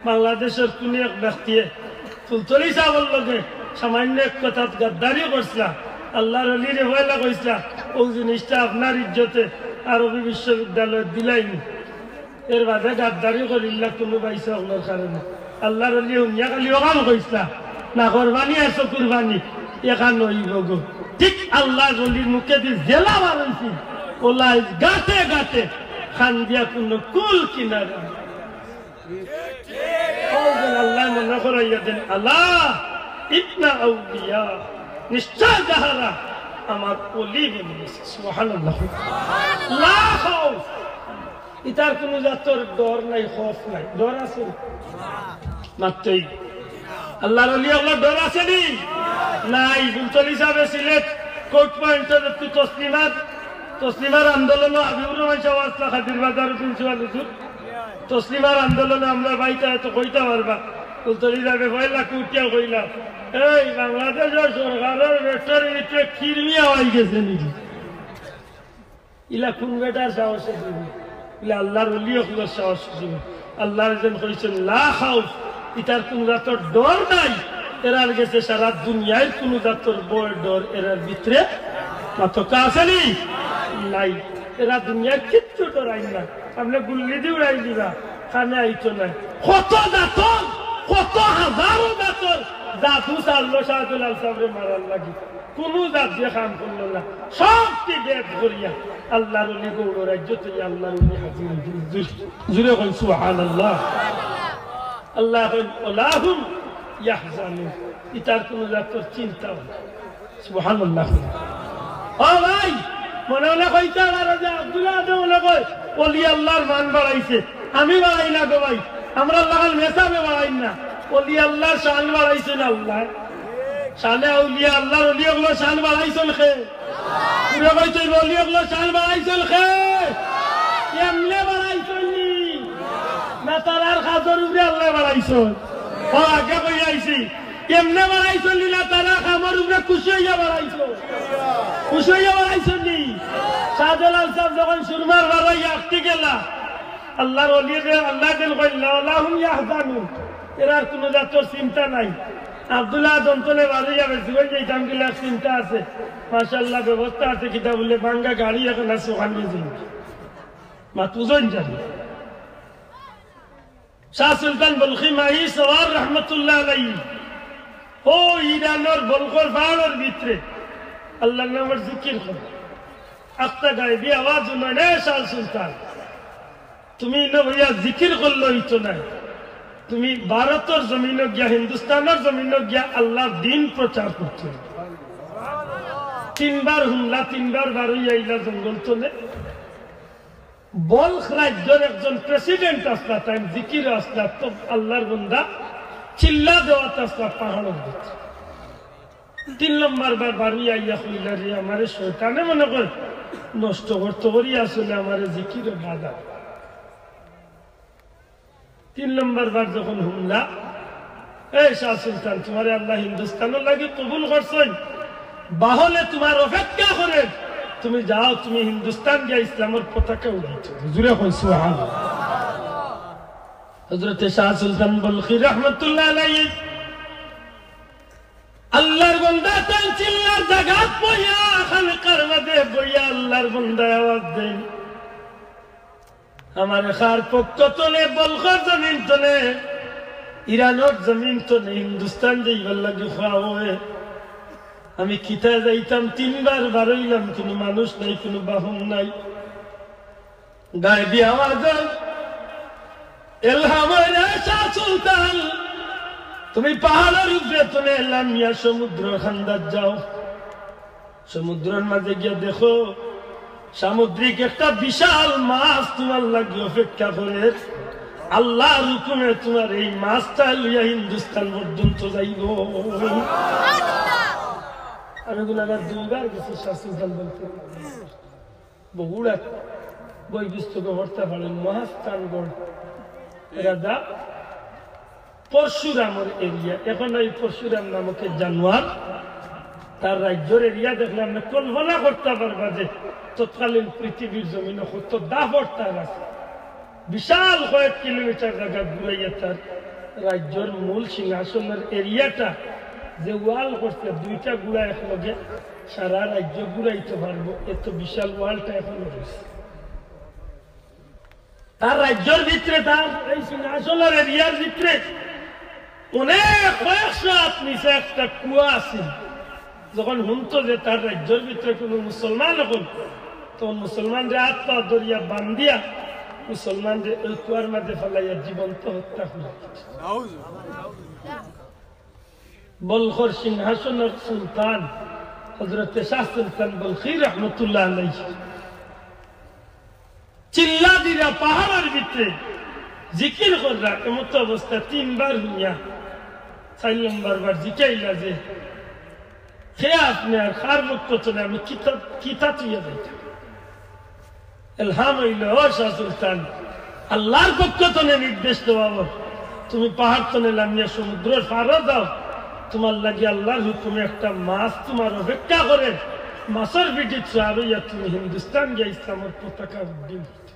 বাংলাদেশের কোন এক ব্যক্তি ফুলতলি সাহর লগে সামান্য এক কথা গাদ্দারি করছিল আল্লাহর ওলিরে হয়লা কইছিল ওই জিনিসটা আপনার ইজ্জতে আরবি বিশ্ববিদ্যালয়ে দিলাইনি এর বাদে গাদ্দারি করিল্লা কোনো পাইছে আপনার কারণে আল্লাহর ওলি উনিয়া খালি ওখান কইছিল না কোরবানি আছে কুরবানি এখান হইব গো ঠিক আল্লাহর ওলির মুখে দিয়ে জেলা বানাইছি ওলাই গাতে গাতে খান দিয়া কোনো কুল কিনারে আল্লাহ মনে করাইয়া দেন আল্লাহ ইতনা আউলিয়া নিশ্চয় যাহারা আমার ওলি বলিয়েছে সুবহানাল্লাহ লা খাউফ ইতার কোনো জাতর ডর নাই খৌফ নাই ডর আছে মাত্রই আল্লাহর ওলি আল্লাহ ডর আছে নি নাই ফুলতলি সাহেব সিলেট কোর্ট পয়েন্টের একটু তসলিমার আন্দোলন হাবিবুর রহমান সাহেব আসলা খাদির বাজার প্রিন্সিপাল হুজুর তসলিমার আন্দোলনে আমরা বাইতে এত কইতে পারবা ফুলতলি সাহেব কইলা কুটিয়া কইলা এই বাংলাদেশের সরকারের বেটার ভিতরে খিরমিয়া হয়ে গেছে নাকি ইলা কোন বেটার সাহসে দিবি ইলা আল্লাহর ওলি হকলের সাহস দিবি আল্লাহর যেন কইছেন লা খাউফ ইতার কোন জাতর ডর নাই এরার গেছে সারা দুনিয়ার কোন জাতর বড় ডর এরার ভিতরে মাতকা আছে নি নাই এরা দুনিয়ার কিচ্ছু ডরাই না আপনি গুল্লি দিয়ে উড়াই দিবা কানে আইতো নাই কত জাতর কত হাজারো জাতর জাদু চাললো শাহদুলাল সাহেব মারার লাগি কোন জাত দিয়ে কাম করলো না সবটি বেদ করিয়া আল্লাহর ওলি গৌর রাজ্য থেকে আল্লাহর ওলি হাজির জুড়ে কই সুবহানাল্লাহ আল্লাহ ওলাহুম ইয়াহজানুন ইতার কোন জাতর চিন্তা সুবহানাল্লাহ ও ভাই মনে হলে কইতা আর যে আব্দুল্লাহ মনে কই ওলি আল্লাহর মান বাড়াইছে আমি বাড়াই না গো ভাই আমরা লাগাল মেসাবে বাড়াই না ওলি আল্লাহর শান বাড়াইছেন আল্লাহ শানে আউলিয়া আল্লাহর ওলি ওগুলো শান বাড়াইছেন খে পুরো কইতে ওলি ওগুলো শান বাড়াইছেন খে কেমনে বাড়াইছেন নি না তারার খাজর উপরে আল্লাহ বাড়াইছেন ও আগে কই আইছি কেমনে বাড়াইছেন না তারা খামর উপরে খুশি হইয়া বাড়াইছেন খুশি হইয়া বাড়াইছেন নি শাহজালাল সাহেব যখন সুরমার বাড়াইয়া আটকে গেলা আল্লাহর ওলিরে আল্লাহ দিল কইলা আল্লাহুম ইয়াহজানুন এরার কোনো জাতর চিন্তা নাই আব্দুল্লাহ দন্তলে বাড়ি যাবে জীবন যেতাম গেলে চিন্তা আছে মাশাআল্লাহ ব্যবস্থা আছে কিতা বলে বাঙ্গা গাড়ি এখন আছে ওখান দিয়ে যাই মা তুজন যাবে শাহ সুলতান বলখি মাহি সওয়ার রহমতুল্লাহ আলাইহি ও ইরানোর বলখর পাহাড়ের ভিতরে আল্লাহর নামের জিকির করে আস্তা গায়ে আওয়াজ উনানে শাহ সুলতান তুমি না ভাইয়া জিকির করলো হইতো নাই তুমি ভারতের জমিনে গিয়া হিন্দুস্তানের জমিনে গিয়া আল্লাহর দিন প্রচার করতে তিনবার হুমলা তিনবার বারোই আইলা জঙ্গল তোলে বলখ রাজ্যের একজন প্রেসিডেন্ট আসলা তাই জিকির আসলা তো আল্লাহর বন্দা চিল্লা দেওয়াত আসলা পাহাড়ের ভিতরে 3 নম্বর বার বারোই আইয়া হইলা রে আমার শয়তানে মনে কর নষ্ট করতে করি আসলে আমার জিকির বাধা 3 নম্বর বার যখন হুমলা এই শাহ সুলতান তোমার আল্লাহ হিন্দুস্তানের লাগে কবুল করছেন বাহলে তোমার অপেক্ষা করে তুমি যাও তুমি হিন্দুস্তান গিয়ে ইসলামের পতাকা উড়াইছো হুজুরে কই সুবহানাল্লাহ হযরত শাহ সুলতান বলখি রাহমাতুল্লাহ আলাইহি আল্লাহর বান্দা তান চিল্লার জাগাত বইয়া খালকার মধ্যে বইয়া আল্লাহর বান্দা আওয়াজ দেন আমার খার পক্ষ তোলে বলখর জমিন তোলে ইরানোর জমিন তোলে হিন্দুস্তান যাইবার লাগে খাওয়া আমি খিতা যাইতাম 3 বার বারইলাম কোনো মানুষ নাই কোনো বাহন নাই গায়ে আওয়াজ এলহামে শাহ সুলতান তুমি পাহাড়ের উপরে তোলে লামিয়া সমুদ্র খান্দার যাও সমুদ্রের মাঝে গিয়ে দেখো সামুদ্রিক একটা বিশাল মাছ তোমার লাগে অপেক্ষা করে আল্লাহর হুকুমে তোমার এই মাছটা লইয়া হিন্দুস্তান পর্যন্ত যাইব আমি গুলাগার 2 বার গেছি শাহ সুলতান বলতে বগুড়া বই পুস্তকে পড়তে পারেন মহাস্থানগড় রাজা পরশুরামের এরিয়া এখন এই পরশুরাম নামক জানোয়ার তার রাজ্যের এরিয়া দেখলে আমরা কল্পনা করতে পারবা যে তৎকালীন পৃথিবীর জমিনে কত দাপট তার আছে বিশাল কয়েক কিলোমিটার জায়গা ঘুরাইয়া তার রাজ্যের মূল সিংহাসনের এরিয়াটা যে ওয়াল করছে দুইটা গুড়া একলগে সারা রাজ্য ঘুরাইতে পারবো, এত বিশাল ওয়ালটা এখনো রয়েছে। তার রাজ্যের ভিতরে, তার এই সিংহাসনের এরিয়ার ভিতরে অনেক কয়েকশো হাত নিচে একটা কুয়া আছে। যখন শুনতো যে তার রাজ্যের ভিতরে কোন মুসলমান এখন, তখন মুসলমানদের হাত পা ধরিয়া বান্ধিয়া মুসলমানদের ওই কুয়ার মাঝে ফেলাইয়া জীবন্ত হত্যা করে। বলখর সিংহাসনের সুলতান হযরতে শাহ সুলতান বলখি রহমতুল্লাহ আলাইহি চিল্লা দিরা পাহাড়ের ভিতরে জিকির করা এমত অবস্থা 3 বার হইয়া 4 নম্বর বার জিকাইলা যে হে আপনি আর খার মুক্ত চলে আমি কিতাব তুইয়া যাইতাম। এলহাম হইল, ও শাহ সুলতান, আল্লাহর পক্ষ তনে নির্দেশ দেওয়া, তুমি পাহাড় তনে নামিয়া সমুদ্রের পাড়ে দাও, তোমার লাগে আল্লাহর হুকুমে একটা মাছ তোমার অপেক্ষা করে, মাছের পিঠে চারইয়া তুমি হিন্দুস্তান গিয়ে ইসলামের পতাকা উড্ডীন করতে।